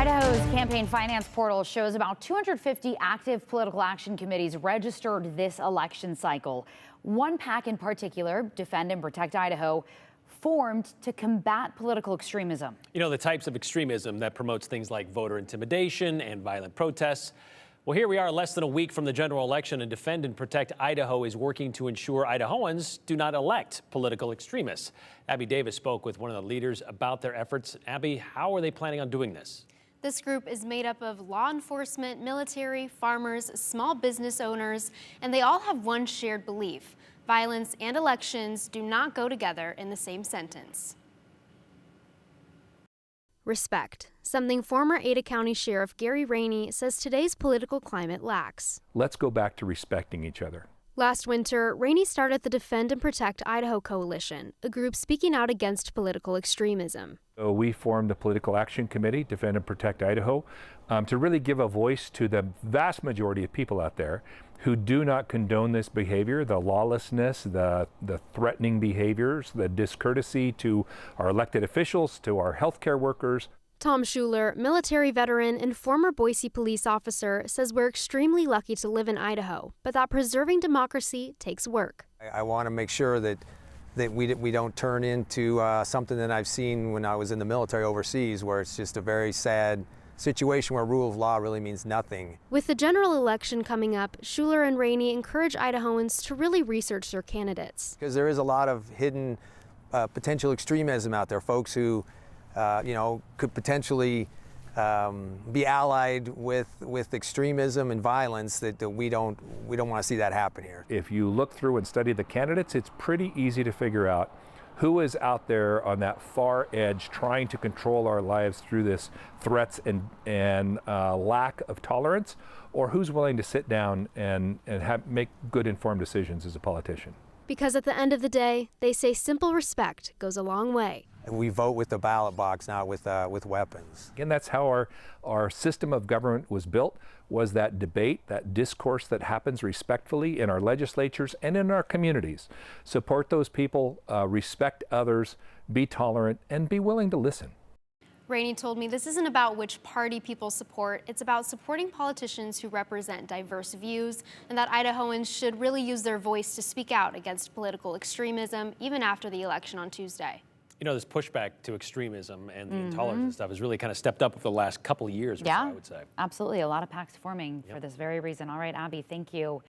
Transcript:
Idaho's campaign finance portal shows about 250 active political action committees registered this election cycle. One PAC in particular, Defend and Protect Idaho, formed to combat political extremism. You know, the types of extremism that promotes things like voter intimidation and violent protests. Well, here we are less than a week from the general election, and Defend and Protect Idaho is working to ensure Idahoans do not elect political extremists. Abby Davis spoke with one of the leaders about their efforts. Abby, how are they planning on doing this? This group is made up of law enforcement, military, farmers, small business owners, and they all have one shared belief: violence and elections do not go together in the same sentence. Respect, something former Ada County Sheriff Gary Rainey says today's political climate lacks. Let's go back to respecting each other. Last winter, Rainey started the Defend and Protect Idaho Coalition, a group speaking out against political extremism. So we formed the Political Action Committee, Defend and Protect Idaho, to really give a voice to the vast majority of people out there who do not condone this behavior, the lawlessness, the threatening behaviors, the discourtesy to our elected officials, to our healthcare workers. Tom Schuler, military veteran and former Boise police officer, says we're extremely lucky to live in Idaho, but that preserving democracy takes work. I want to make sure that we don't turn into something that I've seen when I was in the military overseas, where it's just a very sad situation where rule of law really means nothing. With the general election coming up, Schuler and Rainey encourage Idahoans to really research their candidates. Because there is a lot of hidden potential extremism out there, folks who could potentially be allied with extremism and violence that we don't want to see that happen here. If you look through and study the candidates, it's pretty easy to figure out who is out there on that far edge trying to control our lives through this threats and lack of tolerance, or who's willing to sit down and make good informed decisions as a politician. Because at the end of the day, they say simple respect goes a long way. We vote with the ballot box, not with weapons. And that's how our system of government was built, was that debate, that discourse that happens respectfully in our legislatures and in our communities. Support those people, respect others, be tolerant, and be willing to listen. Rainey told me this isn't about which party people support, it's about supporting politicians who represent diverse views, and that Idahoans should really use their voice to speak out against political extremism, even after the election on Tuesday. You know, this pushback to extremism and the intolerance and stuff has really kind of stepped up over the last couple of years, I would say. Absolutely. A lot of PACs forming for this very reason. All right, Abby, thank you.